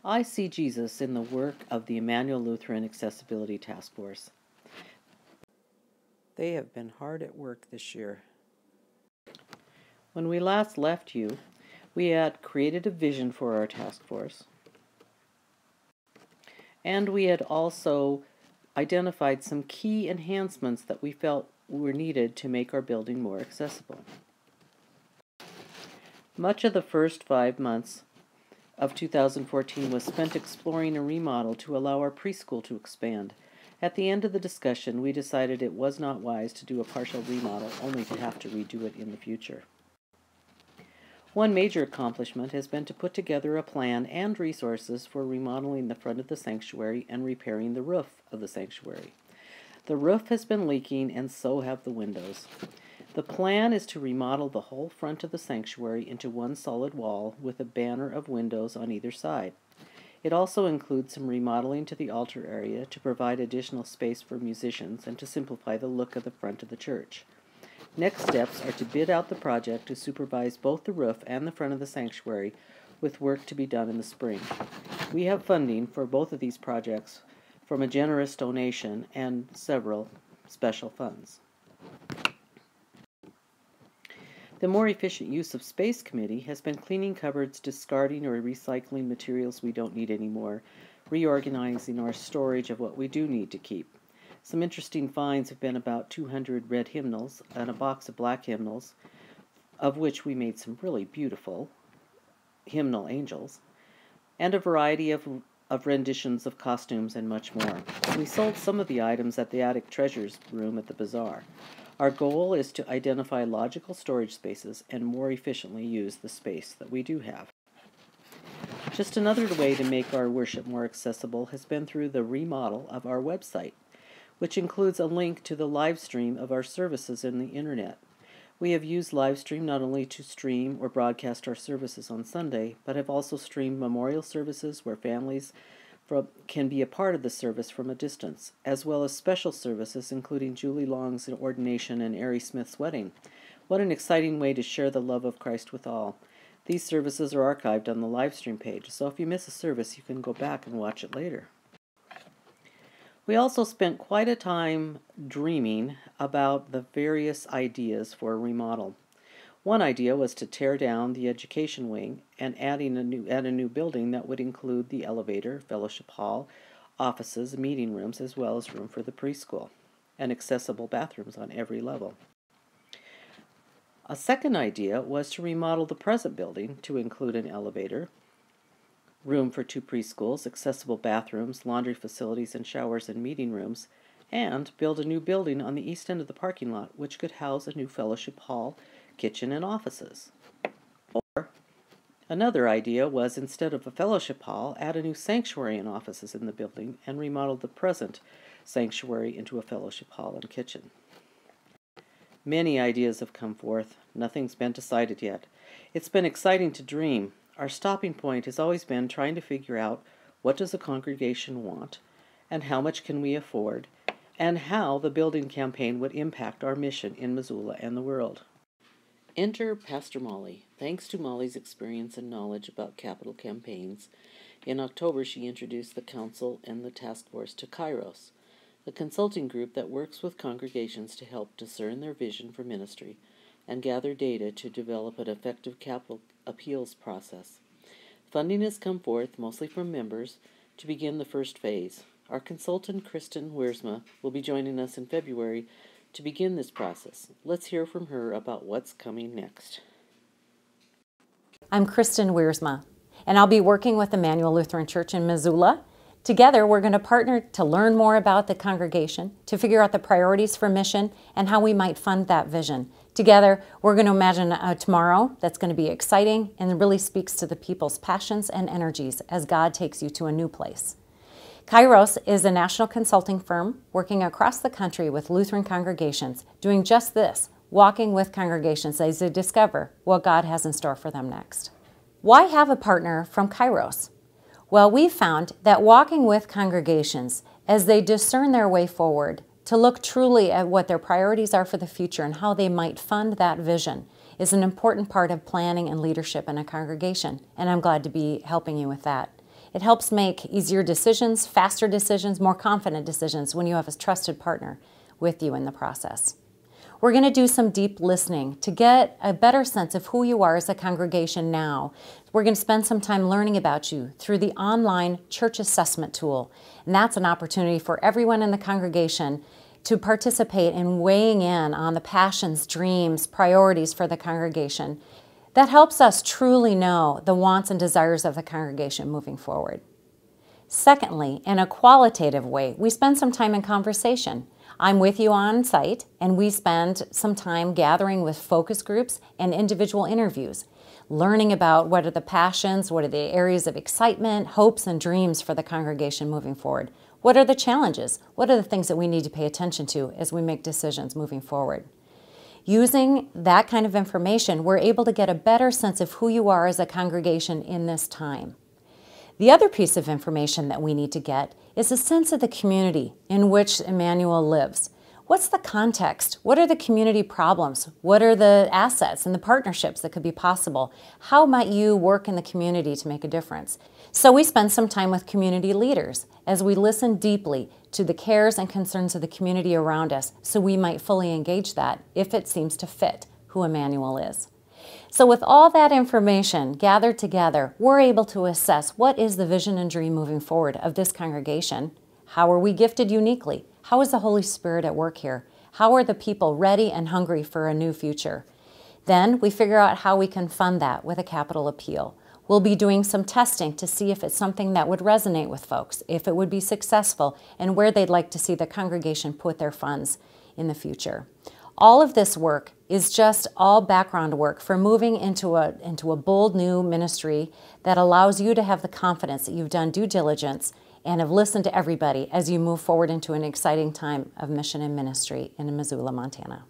I see Jesus in the work of the Immanuel Lutheran Accessibility Task Force. They have been hard at work this year. When we last left you, we had created a vision for our task force, and we had also identified some key enhancements that we felt were needed to make our building more accessible. Much of the first 5 months of 2014 was spent exploring a remodel to allow our preschool to expand. At the end of the discussion, we decided it was not wise to do a partial remodel, only to have to redo it in the future. One major accomplishment has been to put together a plan and resources for remodeling the front of the sanctuary and repairing the roof of the sanctuary. The roof has been leaking, and so have the windows. The plan is to remodel the whole front of the sanctuary into one solid wall with a banner of windows on either side. It also includes some remodeling to the altar area to provide additional space for musicians and to simplify the look of the front of the church. Next steps are to bid out the project to supervise both the roof and the front of the sanctuary, with work to be done in the spring. We have funding for both of these projects from a generous donation and several special funds. The more efficient use of space committee has been cleaning cupboards, discarding or recycling materials we don't need anymore, reorganizing our storage of what we do need to keep. Some interesting finds have been about 200 red hymnals and a box of black hymnals, of which we made some really beautiful hymnal angels, and a variety of renditions of costumes and much more. We sold some of the items at the attic treasures room at the bazaar. Our goal is to identify logical storage spaces and more efficiently use the space that we do have. Just another way to make our worship more accessible has been through the remodel of our website, which includes a link to the live stream of our services in the internet. We have used live stream not only to stream or broadcast our services on Sunday, but have also streamed memorial services where families can be a part of the service from a distance, as well as special services including Julie Long's ordination and Ari Smith's wedding. What an exciting way to share the love of Christ with all. These services are archived on the live stream page, so if you miss a service, you can go back and watch it later. We also spent quite a time dreaming about the various ideas for a remodel. One idea was to tear down the education wing and add a new building that would include the elevator, fellowship hall, offices, meeting rooms, as well as room for the preschool, and accessible bathrooms on every level. A second idea was to remodel the present building to include an elevator, room for 2 preschools, accessible bathrooms, laundry facilities, and showers and meeting rooms, and build a new building on the east end of the parking lot, which could house a new fellowship hall, kitchen, and offices. Or another idea was, instead of a fellowship hall, add a new sanctuary and offices in the building and remodel the present sanctuary into a fellowship hall and kitchen. Many ideas have come forth. Nothing's been decided yet. It's been exciting to dream. Our stopping point has always been trying to figure out what does a congregation want, and how much can we afford, and how the building campaign would impact our mission in Missoula and the world. Enter Pastor Molly. Thanks to Molly's experience and knowledge about capital campaigns, in October she introduced the council and the task force to Kairos, a consulting group that works with congregations to help discern their vision for ministry and gather data to develop an effective capital appeals process. Funding has come forth, mostly from members, to begin the first phase. Our consultant, Kristen Wiersma, will be joining us in February to begin this process. Let's hear from her about what's coming next. I'm Kristen Wiersma, and I'll be working with Immanuel Lutheran Church in Missoula. Together, we're going to partner to learn more about the congregation, to figure out the priorities for mission, and how we might fund that vision. Together, we're going to imagine a tomorrow that's going to be exciting and really speaks to the people's passions and energies as God takes you to a new place. Kairos is a national consulting firm working across the country with Lutheran congregations, doing just this, walking with congregations as they discover what God has in store for them next. Why have a partner from Kairos? Well, we found that walking with congregations as they discern their way forward, to look truly at what their priorities are for the future and how they might fund that vision, is an important part of planning and leadership in a congregation, and I'm glad to be helping you with that. It helps make easier decisions, faster decisions, more confident decisions when you have a trusted partner with you in the process. We're going to do some deep listening to get a better sense of who you are as a congregation now. We're going to spend some time learning about you through the online church assessment tool. And that's an opportunity for everyone in the congregation to participate in weighing in on the passions, dreams, priorities for the congregation. That helps us truly know the wants and desires of the congregation moving forward. Secondly, in a qualitative way, we spend some time in conversation. I'm with you on site, and we spend some time gathering with focus groups and individual interviews, learning about what are the passions, what are the areas of excitement, hopes, and dreams for the congregation moving forward. What are the challenges? What are the things that we need to pay attention to as we make decisions moving forward? Using that kind of information, we're able to get a better sense of who you are as a congregation in this time. The other piece of information that we need to get is a sense of the community in which Immanuel lives. What's the context? What are the community problems? What are the assets and the partnerships that could be possible? How might you work in the community to make a difference? So we spend some time with community leaders as we listen deeply to the cares and concerns of the community around us, so we might fully engage that if it seems to fit who Immanuel is. So with all that information gathered together, we're able to assess what is the vision and dream moving forward of this congregation. How are we gifted uniquely? How is the Holy Spirit at work here? How are the people ready and hungry for a new future? Then we figure out how we can fund that with a capital appeal. We'll be doing some testing to see if it's something that would resonate with folks, if it would be successful, and where they'd like to see the congregation put their funds in the future. All of this work is just all background work for moving into a bold new ministry that allows you to have the confidence that you've done due diligence and have listened to everybody as you move forward into an exciting time of mission and ministry in Missoula, Montana.